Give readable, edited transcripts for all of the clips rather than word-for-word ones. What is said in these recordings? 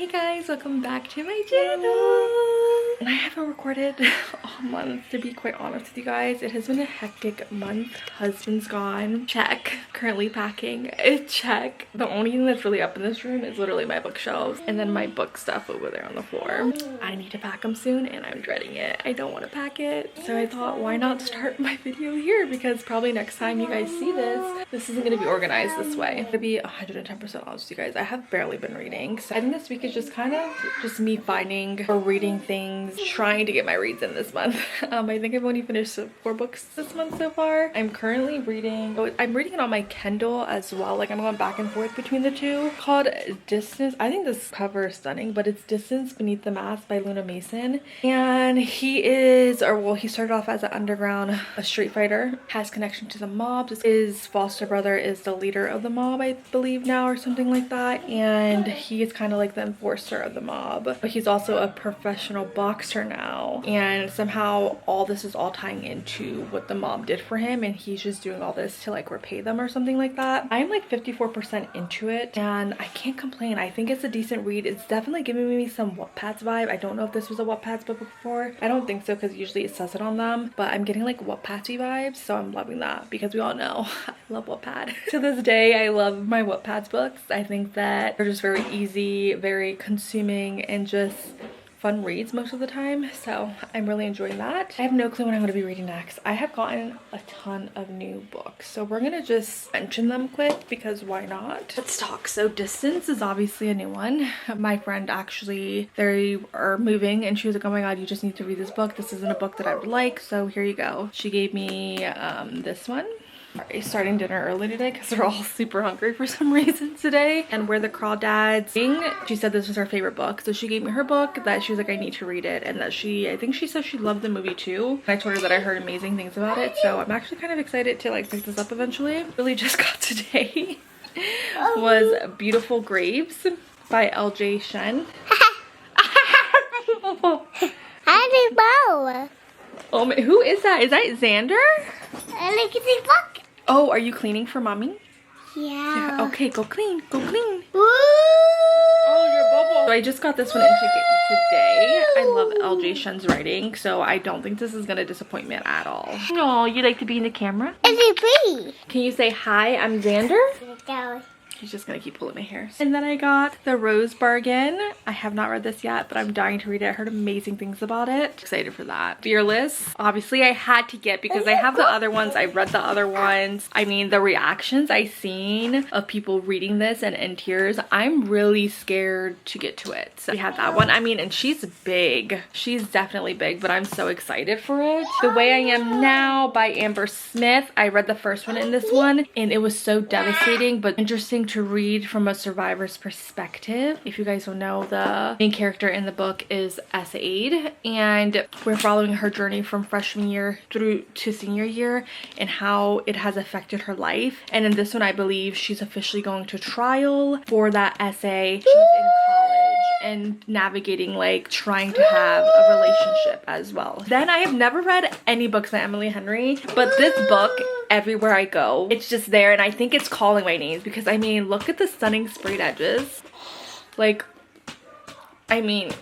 Hey guys, welcome back to my channel. And I haven't recorded all month, to be quite honest with you guys. It has been a hectic month. Husband's gone. Check. Currently packing. Check. The only thing that's really up in this room is literally my bookshelves and then my book stuff over there on the floor. I need to pack them soon and I'm dreading it. I don't want to pack it. So I thought, why not start my video here? Because probably next time you guys see this isn't going to be organized this way. To be 110% honest with you guys, I have barely been reading. So I think this week is just kind of just me finding or reading things, trying to get my reads in this month. I think I've only finished 4 books this month so far. I'm currently reading, I'm reading it on my Kindle as well. Like I'm going back and forth between the two. Called Distance. I think this cover is stunning, but it's Distance Beneath the Mask by Luna Mason. And he is, or well, he started off as an underground, a street fighter, has connection to the mob. His foster brother is the leader of the mob, I believe now, or something like that. And he is kind of like the enforcer of the mob. But he's also a professional boxer now. And somehow all this is all tying into what the mob did for him. And he's just doing all this to like repay them or something like that. I'm like 54% into it and I can't complain. I think it's a decent read. It's definitely giving me some Wattpad's vibe. I don't know if this was a Wattpad's book before. I don't think so because usually it says it on them. But I'm getting like Wattpadsy vibes. So I'm loving that because we all know I love Wattpad. To this day, I love my Wattpad's books. I think that they're just very easy, very consuming, and just fun reads most of the time. So I'm really enjoying that. I have no clue what I'm going to be reading next. I have gotten a ton of new books. So we're going to just mention them quick because why not? Let's talk. So Distance is obviously a new one. My friend actually, they are moving and she was like, oh my god, you just need to read this book. This isn't a book that I would like. So here you go. She gave me this one. Starting dinner early today because they're all super hungry for some reason today. And Where the Crawdads Sing. She said this was her favorite book. So she gave me her book that she was like, I need to read it. And that I think she said she loved the movie too. And I told her that I heard amazing things about it. So I'm actually kind of excited to like pick this up eventually. Really just got today was Beautiful Graves by L.J. Shen. Oh, who is that? Is that Xander? Oh, are you cleaning for mommy? Yeah. Okay, go clean. Go clean. Oh, your bubble. So I just got this one in today. I love L.J. Shen's writing, so I don't think this is going to disappoint me at all. Oh, you like to be in the camera? Can you say, hi, I'm Xander? He's just gonna keep pulling my hair. And then I got The Rose Bargain. I have not read this yet, but I'm dying to read it. I heard amazing things about it. Excited for that. Fearless. Obviously, I had to get because I have the other ones. I read the other ones. I mean, the reactions I've seen of people reading this and in tears, I'm really scared to get to it. So we have that one. I mean, and she's big. She's definitely big, but I'm so excited for it. The Way I Am Now by Amber Smith. I read the first one and this one, and it was so devastating, but interesting to read from a survivor's perspective. If you guys don't know, the main character in the book is HIIII, and we're following her journey from freshman year through to senior year and how it has affected her life. And in this one, I believe she's officially going to trial for that essay. She's in college and navigating like trying to have a relationship as well. Then I have never read any books by Emily Henry, but this book, everywhere I go, it's just there, and I think it's calling my names because I mean, look at the stunning sprayed edges. Like, I mean,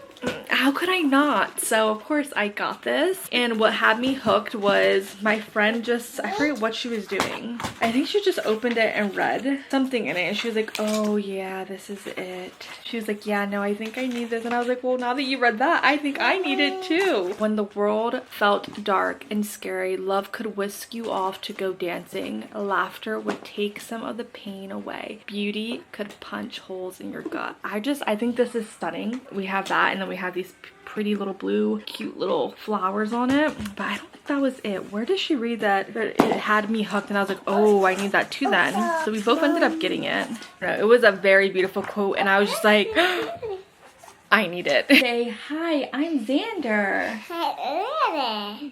how could I not? So of course I got this, and what had me hooked was my friend just, I forget what she was doing. I think she just opened it and read something in it and she was like, oh yeah, this is it. She was like, yeah, no, I think I need this. And I was like, well, now that you read that, I think I need it too. When the world felt dark and scary, love could whisk you off to go dancing. Laughter would take some of the pain away. Beauty could punch holes in your gut. I think this is stunning. We have that, and then we have these pretty little blue cute little flowers on it, but I don't think that was it. Where did she read that? But it had me hooked and I was like, oh, I need that too then. So we both ended up getting it. It was a very beautiful quote and I was just like, I need it. Say, hi, I'm Xander.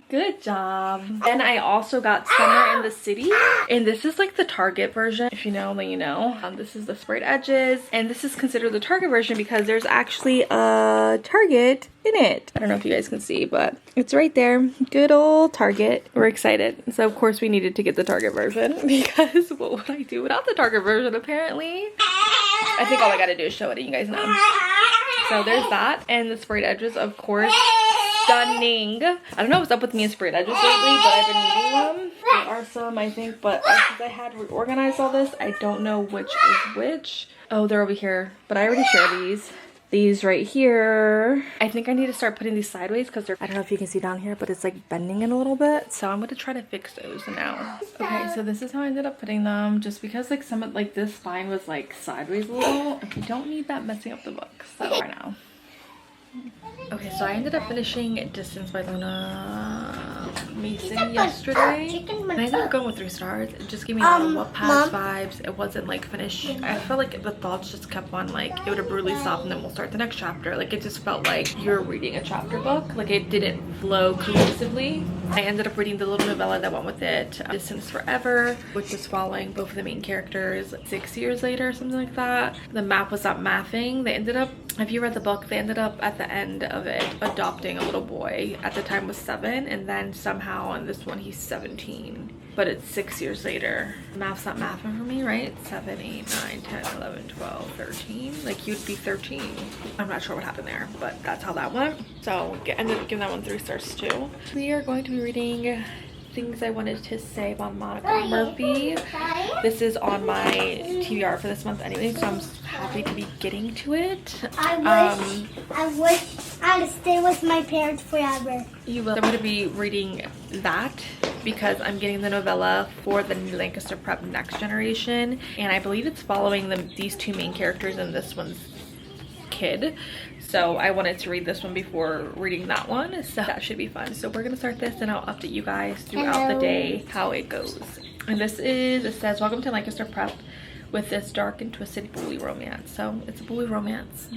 Good job. Then I also got Summer in the City. And this is like the Target version. If you know, then you know. This is the sprayed edges. And this is considered the Target version because there's actually a Target in it. I don't know if you guys can see, but it's right there. Good old Target. We're excited. So of course we needed to get the Target version because what would I do without the Target version apparently? I think all I gotta do is show it and you guys know. So there's that. And the sprayed edges, of course, stunning. I don't know what's up with me and sprayed edges lately, but I've been needing them. There are some, I think, but since I had reorganized all this, I don't know which is which. Oh, they're over here, but I already shared these. These right here. I think I need to start putting these sideways because they're, I don't know if you can see down here, but it's like bending in a little bit. So I'm going to try to fix those now. Okay, so this is how I ended up putting them, just because like some of like this spine was like sideways a little. And we don't need that messing up the book. So right now. Okay, so I ended up finishing Distance by Luna Mason yesterday. And I ended up going with 3 stars. It just gave me a lot of What Past vibes. It wasn't like finished. I felt like the thoughts just kept on like, it would have brutally stopped and then we'll start the next chapter. Like it just felt like you're reading a chapter book. Like it didn't flow cohesively. I ended up reading the little novella that went with it, Distance Forever, which was following both of the main characters 6 years later or something like that. The map was not mathing. They ended up, if you read the book, they ended up at the end of it adopting a little boy. At the time was 7, and then somehow in this one he's 17, but it's 6 years later. Math's not mathing for me, right? 7, 8, 9, 10, 11, 12, 13. Like you'd be 13. I'm not sure what happened there, but that's how that went. So ended up giving that one 3 stars too. We are going to be reading Things I Wanted to Say by Monica Murphy. This is on my TBR for this month anyway, so I'm happy to be getting to it. I wish I'd stay with my parents forever. You will. I'm going to be reading that because I'm getting the novella for the Lancaster Prep Next Generation, and I believe it's following these 2 main characters and this one's kid. So I wanted to read this one before reading that one, so that should be fun. So we're gonna start this and I'll update you guys throughout the day how it goes. And this is, it says, welcome to Lancaster Prep with this dark and twisted bully romance. So it's a bully romance.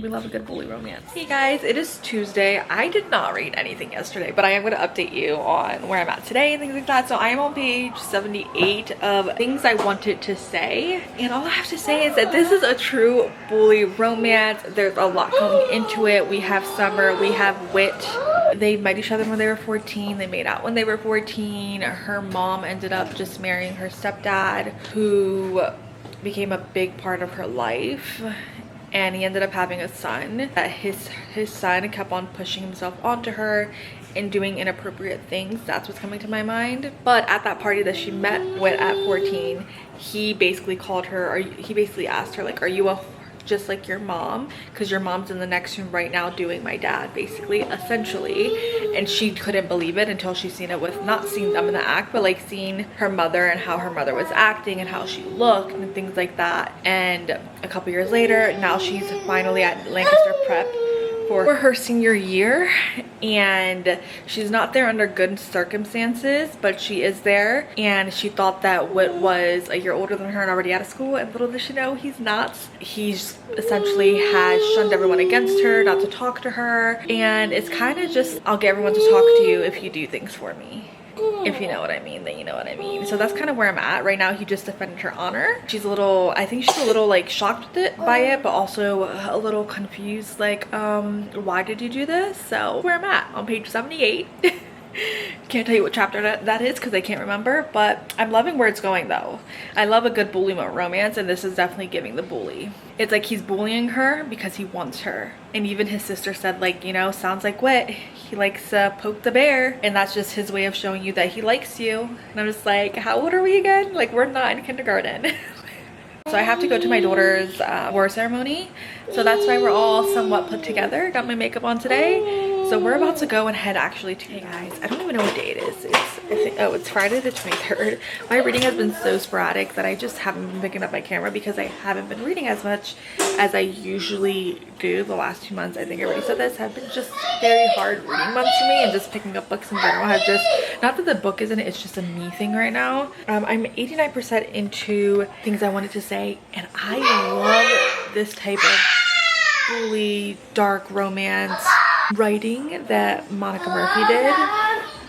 We love a good bully romance. Hey guys, it is Tuesday. I did not read anything yesterday, but I am going to update you on where I'm at today and things like that. So I am on page 78 of Things I Wanted to Say. And all I have to say is that this is a true bully romance. There's a lot going into it. We have Summer, we have Wit. They met each other when they were 14. They made out when they were 14. Her mom ended up just marrying her stepdad, who became a big part of her life. And he ended up having a son. His son kept on pushing himself onto her and doing inappropriate things. That's what's coming to my mind. But at that party that she met with at 14, he basically called her, or he basically asked her, like, are you a just like your mom? Because your mom's in the next room right now doing my dad, basically, essentially. And she couldn't believe it until she seen it with, not seeing them in the act, but like seeing her mother and how her mother was acting and how she looked and things like that. And a couple years later, now she's finally at Lancaster Prep for her senior year, and she's not there under good circumstances, but she is there. And she thought that Whit was a year older than her and already out of school, and little does she know he's not. He's essentially has shunned everyone against her, not to talk to her, and it's kind of just, I'll get everyone to talk to you if you do things for me. If you know what I mean, then you know what I mean. So that's kind of where I'm at right now. He just defended her honor. She's a little, I think she's a little like shocked by it, but also a little confused, like, why did you do this? So where I'm at on page 78. Can't tell you what chapter that is because I can't remember, but I'm loving where it's going though. I love a good bully romance, and this is definitely giving the bully. It's like he's bullying her because he wants her. And even his sister said, like, you know, sounds like Whit. He likes to poke the bear, and that's just his way of showing you that he likes you. And I'm just like, how old are we again? Like, we're not in kindergarten. So I have to go to my daughter's war ceremony, so that's why we're all somewhat put together. Got my makeup on today. So we're about to go and head actually to, hey guys, I don't even know what day it is. It's Friday the 23rd. My reading has been so sporadic that I just haven't been picking up my camera because I haven't been reading as much as I usually do. The last 2 months, I think I already said this, have been just very hard reading months for me, and just picking up books in general has just, not that the book isn't, it's just a me thing right now. I'm 89% into Things I Wanted to Say, and I love this type of bully, dark romance writing that Monica Murphy did.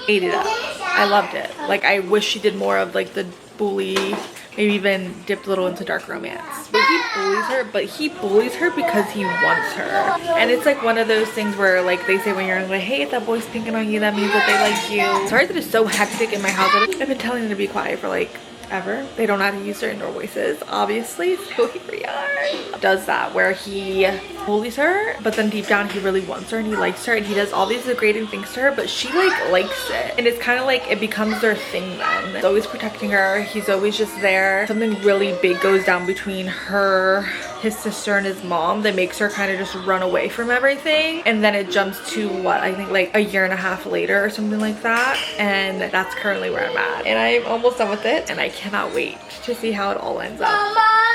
Ate it up. I loved it. Like, I wish she did more of like the bully, maybe even dipped a little into dark romance. But he bullies her, but he bullies her because he wants her. And it's like one of those things where, like, they say when you're like, hey, if that boy's picking on you, that means that they like you. Sorry that it's so hectic in my house. I've been telling them to be quiet for like ever. They don't know how to use their indoor voices, obviously, so here we are. Does that where he bullies her, but then deep down he really wants her and he likes her and he does all these degrading things to her, but she like likes it. And it's kind of like it becomes their thing then. He's always protecting her. He's always just there. Something really big goes down between her, his sister, and his mom that makes her kind of just run away from everything. And then it jumps to what, I think like a year and a half later or something like that. And that's currently where I'm at. And I'm almost done with it and I cannot wait to see how it all ends up.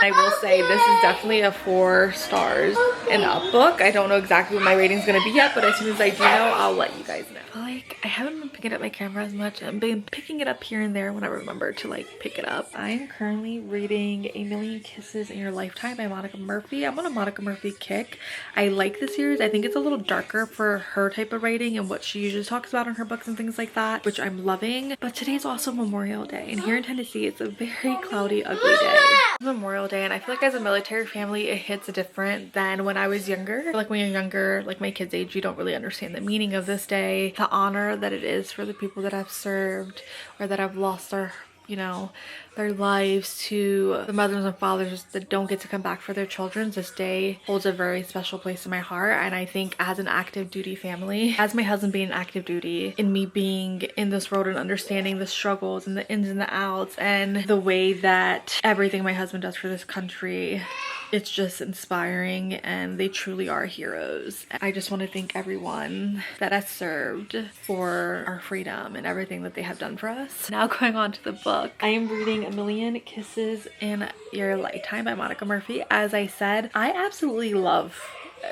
I will say this is definitely a 4 stars and up book. I don't know exactly what my rating is going to be yet, but as soon as I do know, I'll let you guys know. Like, I haven't been picking up my camera as much. I've been picking it up here and there when I remember to like pick it up. I'm currently reading A Million Kisses in Your Lifetime by Monica Murphy. I'm on a Monica Murphy kick. I like the series. I think it's a little darker for her type of writing and what she usually talks about in her books and things like that, which I'm loving. But today's also Memorial Day, and here in Tennessee, it's a very cloudy, ugly day. It's Memorial Day, and I feel like as a military family, it hits different than when I was younger. Like when you're younger, like my kids' age, you don't really understand the meaning of this day, the honor that it is for the people that have served or that have lost their, you know, their lives, to the mothers and fathers that don't get to come back for their children. This day holds a very special place in my heart. And I think as an active duty family, as my husband being active duty, and me being in this world and understanding the struggles and the ins and the outs and the way that everything my husband does for this country, it's just inspiring and they truly are heroes. I just want to thank everyone that has served for our freedom and everything that they have done for us. Now going on to the book. I am reading A Million Kisses in Your Lifetime by Monica Murphy. As I said, I absolutely love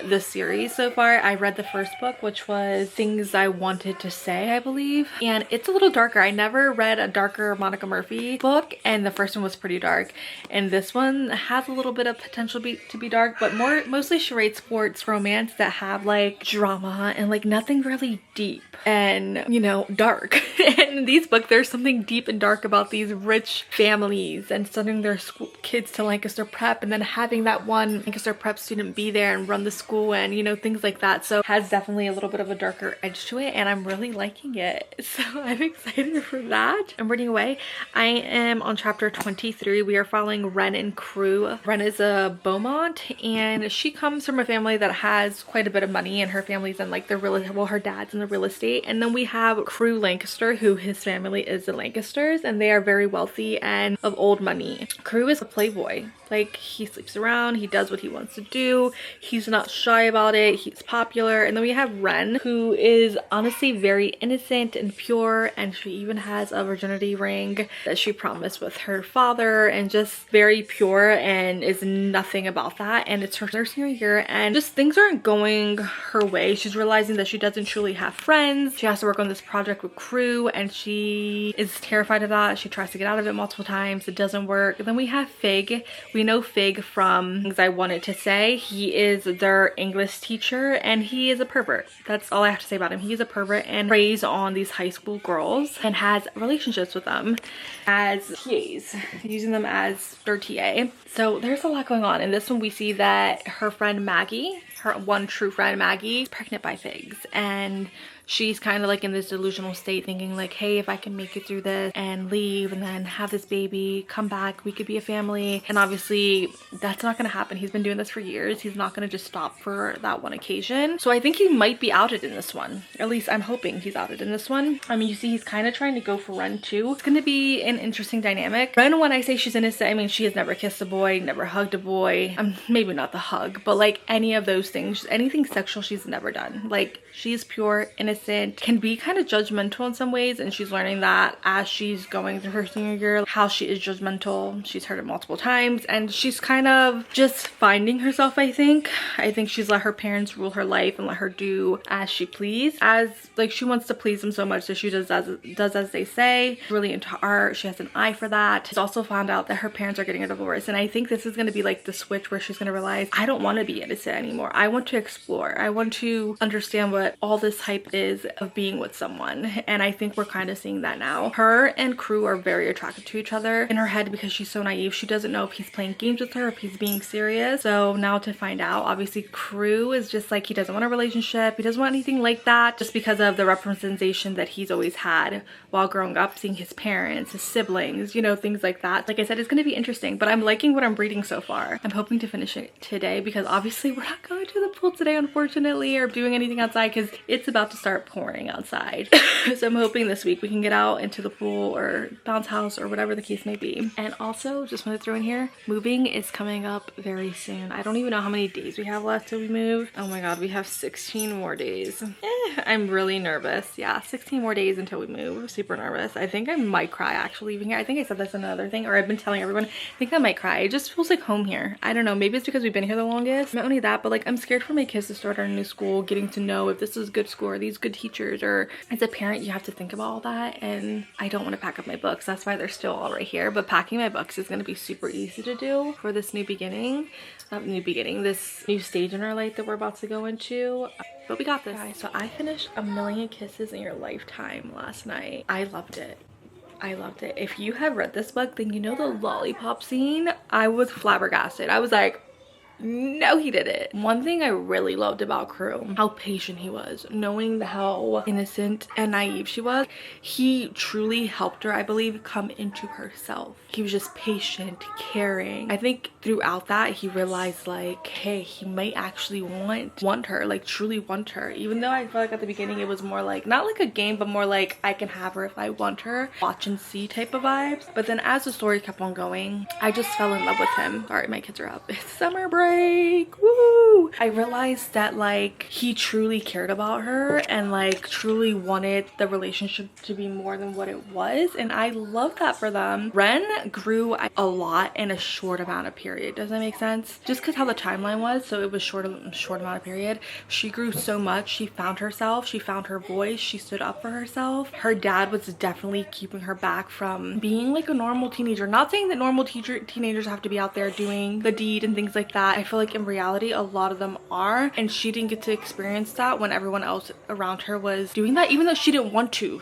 this series so far. I read the first book, which was Things I Wanted to Say, I believe, and it's a little darker. I never read a darker Monica Murphy book, and the first one was pretty dark, and this one has a little bit of potential to be dark, but mostly she writes sports romance that have like drama and like nothing really deep and, you know, dark. And in these books there's something deep and dark about these rich families and sending their kids to Lancaster Prep and then having that one Lancaster Prep student be there and run the school and, you know, things like that. So it has definitely a little bit of a darker edge to it and I'm really liking it. So I'm excited for that. I'm reading away. I am on chapter 23. We are following Wren and Crew. Wren is a Beaumont and she comes from a family that has quite a bit of money, and her family's in like the her dad's in the real estate. And then we have Crew Lancaster, who his family is the Lancasters, and they are very wealthy and of old money. Crew is a playboy. Like, he sleeps around, he does what he wants to do, he's not shy about it, he's popular. And then we have Wren, who is honestly very innocent and pure, and she even has a virginity ring that she promised with her father, and just very pure and is nothing about that. And it's her senior year and just things aren't going her way. She's realizing that she doesn't truly have friends. She has to work on this project with Crew and she is terrified of that. She tries to get out of it multiple times. It doesn't work. Then we have Fig. We know Fig from Things I Wanted to Say. He is their English teacher and he is a pervert. That's all I have to say about him. He is a pervert and preys on these high school girls and has relationships with them as TAs, using them as their TA. So there's a lot going on. In this one we see that her friend Maggie, her one true friend Maggie, is pregnant by Figs, and she's kind of like in this delusional state thinking like, hey, if I can make it through this and leave and then have this baby, come back, we could be a family. And obviously that's not going to happen. He's been doing this for years. He's not going to just stop for that one occasion. So I think he might be outed in this one. At least I'm hoping he's outed in this one. I mean, you see he's kind of trying to go for Wren too. It's going to be an interesting dynamic. Wren, when I say she's innocent, I mean she has never kissed a boy, never hugged a boy. Maybe not the hug, but like any of those things, anything sexual she's never done. Like, she's pure, innocent, can be kind of judgmental in some ways, and she's learning that as she's going through her senior year, how she is judgmental. She's heard it multiple times and she's kind of just finding herself, I think. I think she's let her parents rule her life and let her do as she please. As like, she wants to please them so much that she does as they say. She's really into art. She has an eye for that. She's also found out that her parents are getting a divorce, and I think this is going to be like the switch where she's going to realize, I don't want to be innocent anymore. I want to explore. I want to understand what all this hype is of being with someone, and I think we're kind of seeing that now. Her and Crew are very attracted to each other. In her head, because she's so naive, she doesn't know if he's playing games with her, if he's being serious. So now to find out, obviously Crew is just like, he doesn't want a relationship, he doesn't want anything like that, just because of the representation that he's always had while growing up, seeing his parents, his siblings, you know, things like that. Like I said, it's going to be interesting, but I'm liking what I'm reading so far. I'm hoping to finish it today, because obviously we're not going to the pool today, unfortunately, or doing anything outside because it's about to start pouring outside. So I'm hoping this week we can get out into the pool or bounce house or whatever the case may be. And also, just want to throw in here, moving is coming up very soon. I don't even know how many days we have left till we move. Oh my god, we have 16 more days. I'm really nervous. Yeah, 16 more days until we move. Super nervous. I think I might cry actually leaving here. I think I said that's another thing, or I've been telling everyone, I think I might cry. It just feels like home here. I don't know, maybe it's because we've been here the longest. Not only that, but like I'm scared for my kids to start our new school, getting to know if this is a good school, or these good teachers, or as a parent you have to think about all that, and I don't want to pack up my books. That's why they're still all right here. But packing my books is going to be super easy to do for this new beginning. Not new beginning, this new stage in our life that we're about to go into. But we got this. Guys, so I finished A Million Kisses in Your Lifetime last night. I loved it. I loved it. If you have read this book, then you know the lollipop scene. I was flabbergasted. I was like, no, he did it. One thing I really loved about Crew, how patient he was, knowing how innocent and naive she was. He truly helped her, I believe, come into herself. He was just patient, caring. I think throughout that he realized like, hey, he might actually want her, like truly want her. Even though I feel like at the beginning it was more like, not like a game, but more like I can have her if I want her, watch and see type of vibes. But then as the story kept on going, I just fell in love with him. Sorry, my kids are up. It's summer break. Woo! I realized that like he truly cared about her and like truly wanted the relationship to be more than what it was, and I love that for them. Ren grew a lot in a short amount of period. Does that make sense? Just because how the timeline was, so it was short amount of period. She grew so much. She found herself. She found her voice. She stood up for herself. Her dad was definitely keeping her back from being like a normal teenager. Not saying that normal teenagers have to be out there doing the deed and things like that. I feel like in reality a lot of them are, and she didn't get to experience that when everyone else around her was doing that, even though she didn't want to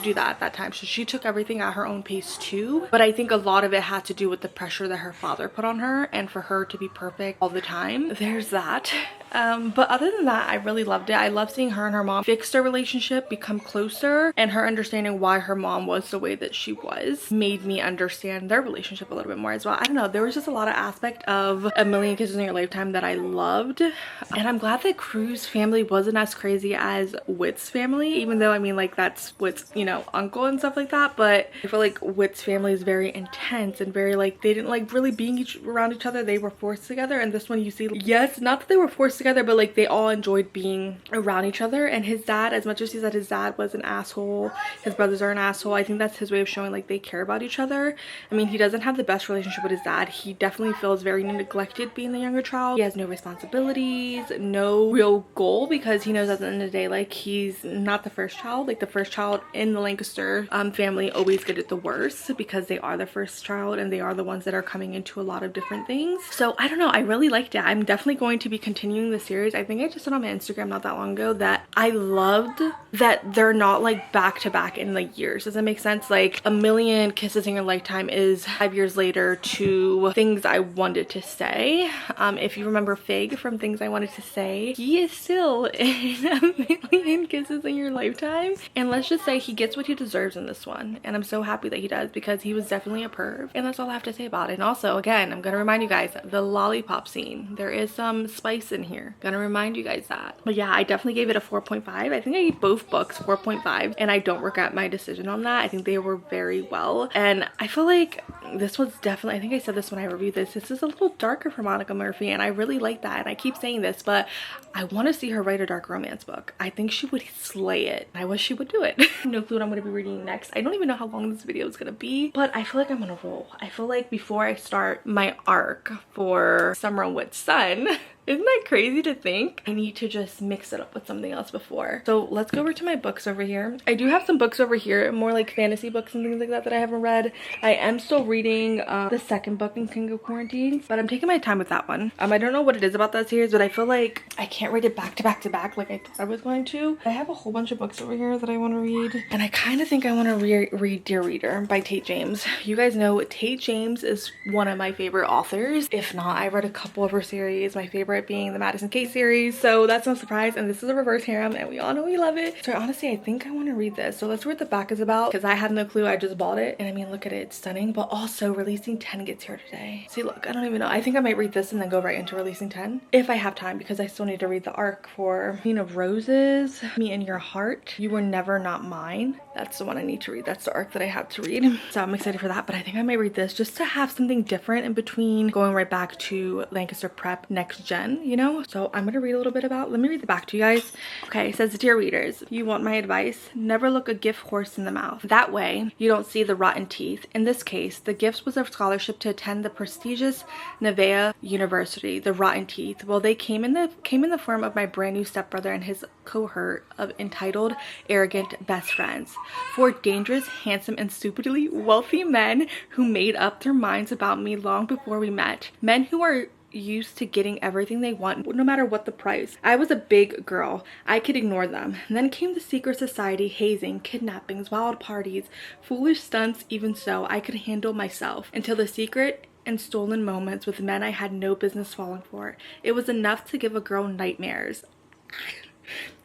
do that at that time. So she took everything at her own pace too, but I think a lot of it had to do with the pressure that her father put on her, and for her to be perfect all the time. There's that. But other than that, I really loved it. I love seeing her and her mom fix their relationship, become closer, and her understanding why her mom was the way that she was made me understand their relationship a little bit more as well. I don't know, there was just a lot of aspect of A Million Kisses in Your Lifetime that I loved, and I'm glad that Crew's family wasn't as crazy as Whit's family, even though I mean like that's Whit's, you know, uncle and stuff like that. But I feel like Whit's family is very intense and very like, they didn't like really being around each other. They were forced together, and this one you see, yes, not that they were forced together, but like they all enjoyed being around each other. And his dad, as much as he said his dad was an asshole, his brothers are an asshole, I think that's his way of showing like they care about each other. I mean, he doesn't have the best relationship with his dad. He definitely feels very neglected being the younger child. He has no responsibilities, no real goal, because he knows at the end of the day like he's not the first child. Like the first child in the Lancaster family always get it the worst, because they are the first child and they are the ones that are coming into a lot of different things. So I don't know, I really liked it. I'm definitely going to be continuing the series. I think I just said on my Instagram not that long ago that I loved that they're not like back to back in like years. Does that make sense? Like A Million Kisses in Your Lifetime is 5 years later to Things I Wanted to Say. If you remember Fig from Things I Wanted to Say, he is still in A Million Kisses in Your Lifetime, and let's just say he gets what he deserves in this one, and I'm so happy that he does, because he was definitely a perv, and that's all I have to say about it. And also, again, I'm gonna remind you guys, the lollipop scene, there is some spice in here. Gonna remind you guys that. But yeah, I definitely gave it a 4.5. I think I gave both books 4.5, and I don't regret my decision on that. I think they were very well, and I feel like this was definitely, I think I said this when I reviewed this is a little darker for Monica Murphy, and I really like that. And I keep saying this, but I want to see her write a dark romance book. I think she would slay it. I wish she would do it. No clue what I'm going to be reading next. I don't even know how long this video is going to be, but I feel like I'm on a roll. I feel like before I start my arc for Summer and Whit's son, Isn't that crazy to think? I need to just mix it up with something else before. So let's go over to my books over here. I do have some books over here, more like fantasy books and things like that that I haven't read. I am still reading the second book in King of Quarantine, but I'm taking my time with that one. I don't know what it is about that series, but I feel like I can't read it back to back to back like I thought I was going to. I have a whole bunch of books over here that I want to read, and I kind of think I want to read Dear Reader by Tate James. You guys know Tate James is one of my favorite authors. If not, I read a couple of her series, my favorite being the Madison Kate series, so that's no surprise. And this is a reverse harem, and we all know we love it. So honestly, I think I want to read this. So let's read what the back is about, because I had no clue. I just bought it, and I mean, look at it, it's stunning. But also, Releasing 10 gets here today. See, look, I don't even know. I think I might read this and then go right into Releasing 10 if I have time, because I still need to read the arc for Queen of Roses, Me and Your Heart, You Were Never Not Mine. That's the one I need to read. That's the arc that I have to read. So I'm excited for that, but I think I might read this just to have something different in between going right back to Lancaster Prep Next Gen, you know? So I'm gonna read a little bit about, let me read the back to you guys. Okay, it says, Dear readers, you want my advice? Never look a gift horse in the mouth. That way, you don't see the rotten teeth. In this case, the gift was a scholarship to attend the prestigious Nevaeh University. The rotten teeth, well, they came in the form of my brand new stepbrother and his cohort of entitled, arrogant best friends. Four dangerous, handsome, and stupidly wealthy men who made up their minds about me long before we met. Men who are used to getting everything they want, no matter what the price. I was a big girl. I could ignore them. And then came the secret society, hazing, kidnappings, wild parties, foolish stunts. Even so, I could handle myself until the secret and stolen moments with men I had no business falling for. It was enough to give a girl nightmares.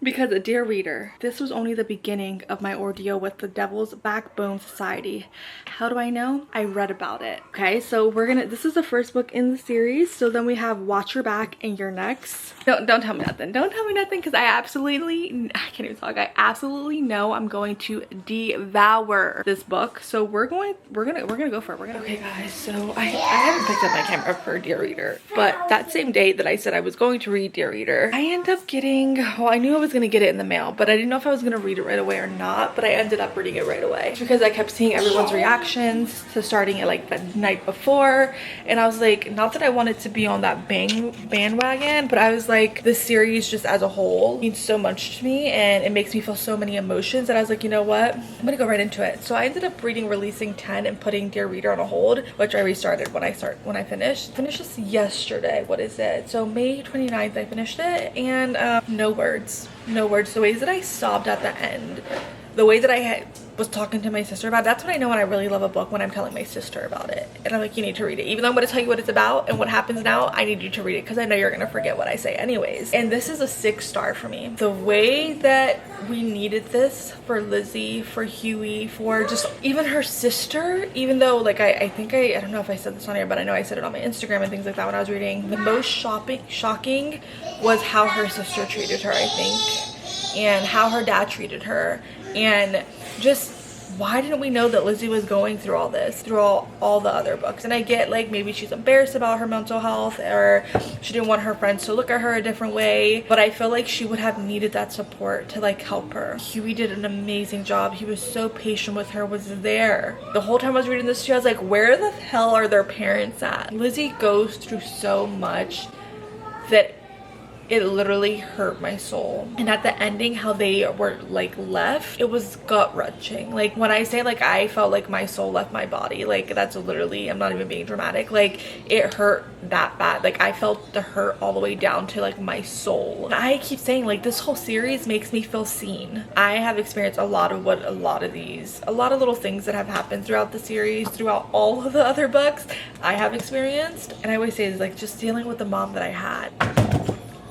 Because, dear reader, this was only the beginning of my ordeal with the Devil's Backbone Society. How do I know? I read about it. Okay, so this is the first book in the series. So then we have Watch Your Back and Your Next. Don't tell me nothing. Don't tell me nothing, because I can't even talk. I absolutely know I'm going to devour this book. So we're gonna go for it. Okay guys, so I haven't picked up my camera for Dear Reader, but that same day that I said I was going to read Dear Reader, I ended up getting, well, I knew I was gonna get it in the mail, but I didn't know if I was gonna read it right away or not, but I ended up reading it right away because I kept seeing everyone's reactions to starting it like the night before, and I was like, not that I wanted to be on that bandwagon, but I was like, this series just as a whole means so much to me and it makes me feel so many emotions that I was like, you know what, I'm gonna go right into it. So I ended up reading Releasing 10 and putting Dear Reader on a hold, which I restarted when I finished this yesterday. What is it? So May 29th I finished it, and no words. The ways that I sobbed at the end, the way that I was talking to my sister about it, that's when I know when I really love a book, when I'm telling my sister about it. And I'm like, you need to read it. Even though I'm going to tell you what it's about and what happens now, I need you to read it because I know you're going to forget what I say anyways. And this is a 6-star for me. The way that we needed this for Lizzie, for HIIII, for just even her sister, even though like I think I don't know if I said this on here, but I know I said it on my Instagram and things like that when I was reading. The most shocking was how her sister treated her, I think, and how her dad treated her. And just, why didn't we know that Lizzie was going through all this, through all the other books? And I get like maybe she's embarrassed about her mental health, or she didn't want her friends to look at her a different way, but I feel like she would have needed that support to like help her. HIIII did an amazing job. He was so patient with her, was there. The whole time I was reading this, I was like, where the hell are their parents at? Lizzie goes through so much that it literally hurt my soul. And at the ending, how they were like left, it was gut-wrenching. Like when I say like I felt like my soul left my body, like that's literally, I'm not even being dramatic, like it hurt that bad. Like I felt the hurt all the way down to like my soul. I keep saying like this whole series makes me feel seen. I have experienced a lot of little things that have happened throughout the series, throughout all of the other books I have experienced. And I always say is like just dealing with the mom that I had.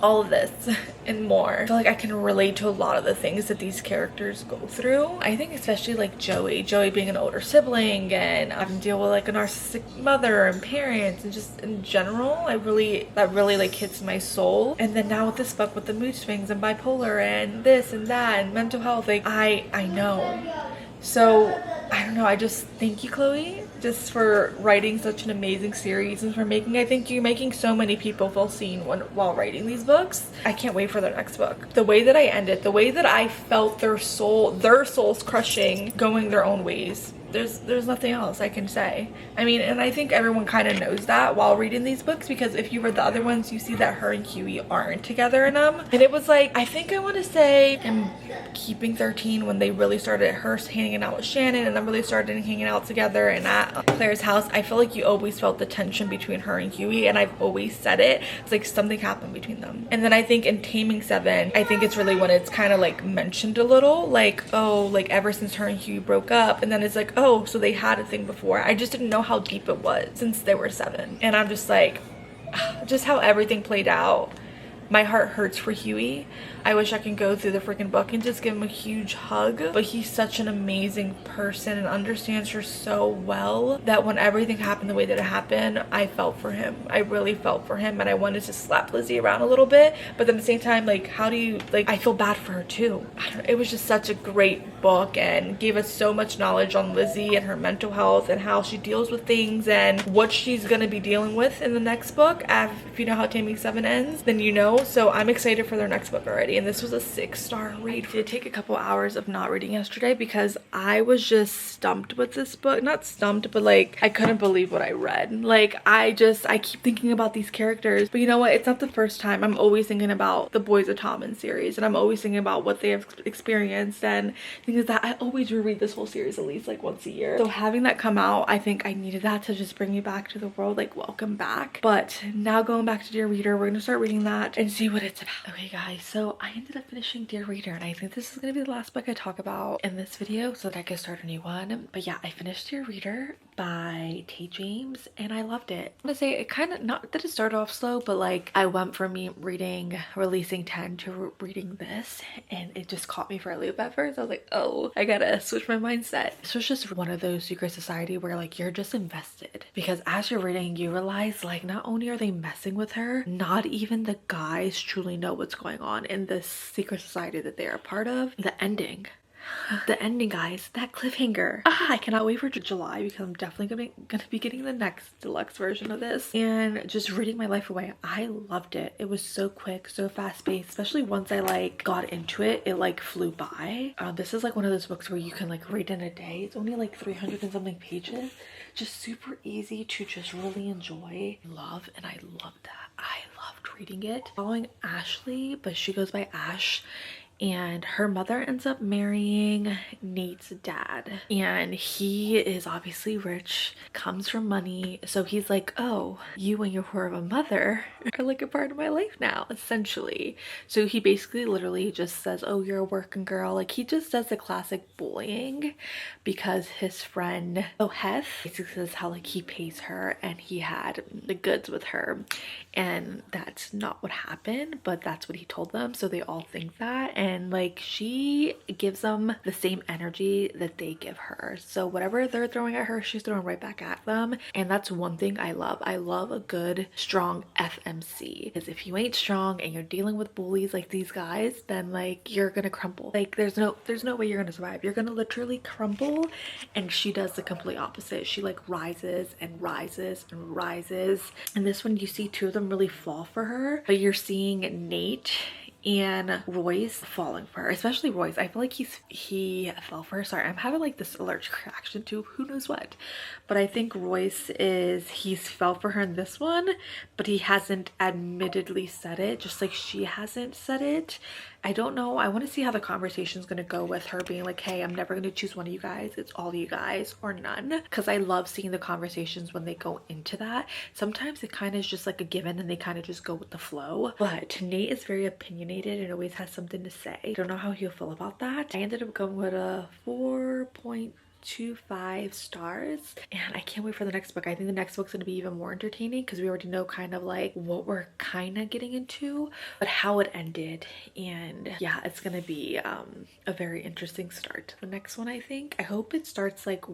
All of this and more. I feel like I can relate to a lot of the things that these characters go through. I think especially like Joey being an older sibling and having to deal with like a narcissistic mother and parents, and just in general, that really like hits my soul. And then now with this book with the mood swings and bipolar and this and that and mental health, like I know. So I don't know, I just thank you, Chloe, just for writing such an amazing series, and for making, I think you're making so many people feel seen while writing these books. I can't wait for their next book. The way that I ended, the way that I felt their souls crushing, going their own ways. there's nothing else I can say. I mean, and I think everyone kind of knows that while reading these books, because if you read the other ones, you see that her and Huey aren't together in them. And it was like, I think I want to say in Keeping 13, when they really started, her hanging out with Shannon and then really started hanging out together and at Claire's house, I feel like you always felt the tension between her and Huey, and I've always said it. It's like something happened between them. And then I think in Taming 7, I think it's really when it's kind of like mentioned a little, like, oh, like ever since her and Huey broke up, and then it's like, oh, so they had a thing before. I just didn't know how deep it was since they were 7. And I'm just like, just how everything played out. My heart hurts for Huey. I wish I could go through the freaking book and just give him a huge hug, but he's such an amazing person and understands her so well that when everything happened the way that it happened, I felt for him. I really felt for him, and I wanted to slap Lizzie around a little bit, but at the same time, like, how do you, like, I feel bad for her too. I don't know, it was just such a great book and gave us so much knowledge on Lizzie and her mental health and how she deals with things and what she's gonna be dealing with in the next book. If you know how Taming 7 ends, then you know. So I'm excited for their next book already, and this was a 6-star read. It did take a couple hours of not reading yesterday because I was just stumped with this book. Not stumped, but like I couldn't believe what I read. Like I keep thinking about these characters, but you know what, it's not the first time. I'm always thinking about the Boys of Tommen series, and I'm always thinking about what they have experienced, and things that I always reread this whole series at least like once a year. So having that come out, I think I needed that to just bring me back to the world, like welcome back. But now going back to Dear Reader, we're gonna start reading that and see what it's about. Okay guys, so I ended up finishing Dear Reader, and I think this is gonna be the last book I talk about in this video so that I can start a new one. But yeah, I finished Dear Reader by Tay James, and I loved it. I'm gonna say it kind of, not that it started off slow, but like I went from me reading Releasing 10 to reading this, and it just caught me for a loop at first. I was like, oh, I gotta switch my mindset. This was just one of those secret society where like you're just invested, because as you're reading you realize like not only are they messing with her, not even the guys truly know what's going on in this secret society that they're a part of. The ending, guys, that cliffhanger. I cannot wait for July, because I'm definitely gonna be getting the next deluxe version of this and just reading my life away. I loved it. It was so quick, so fast-paced, especially once I like got into it. It like flew by. This is like one of those books where you can like read in a day. It's only like 300 and something pages, just super easy to just really enjoy, love, and I loved that. I loved reading it. Following Ashley, but she goes by Ash, and her mother ends up marrying Nate's dad, and he is obviously rich, comes from money, so he's like, oh, you and your whore of a mother are like a part of my life now, essentially. So he basically literally just says, oh, you're a working girl. Like he just does the classic bullying, because his friend HIIII basically says how like he pays her and he had the goods with her, and that's not what happened, but that's what he told them, so they all think that. And like she gives them the same energy that they give her, so whatever they're throwing at her, she's throwing right back at them. And that's one thing I love. I love a good strong FMC, because if you ain't strong and you're dealing with bullies like these guys, then like you're gonna crumble. Like there's no way you're gonna survive. You're gonna literally crumble. And she does the complete opposite. She like rises and rises and rises. And this one, you see two of them really fall for her, but you're seeing Nate and Royce falling for her, especially Royce. I feel like he fell for her. Sorry, I'm having like this allergic reaction to who knows what, but I think Royce he's fell for her in this one, but he hasn't admittedly said it, just like she hasn't said it. I don't know. I want to see how the conversation is going to go with her being like, hey, I'm never going to choose one of you guys. It's all you guys or none. Because I love seeing the conversations when they go into that. Sometimes it kind of is just like a given and they kind of just go with the flow. But Nate is very opinionated and always has something to say. I don't know how he'll feel about that. I ended up going with a 4.25 stars, and I can't wait for the next book. I think the next book's gonna be even more entertaining because we already know kind of like what we're kind of getting into, but how it ended. And yeah, it's gonna be a very interesting start to the next one. I think, I hope it starts like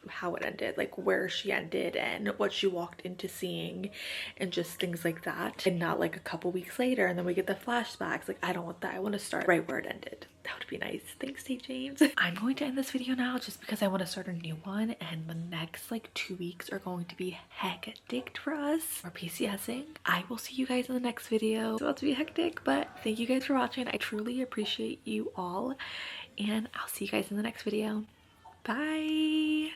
how it ended, like where she ended and what she walked into seeing and just things like that, and not like a couple weeks later and then we get the flashbacks. Like I don't want that. I want to start right where it ended. That would be nice. Thanks, Tay James. I'm going to end this video now just because I want to start a new one, and the next like 2 weeks are going to be hectic for us. We're PCSing. I will see you guys in the next video. It's about to be hectic, but thank you guys for watching. I truly appreciate you all, and I'll see you guys in the next video. Bye.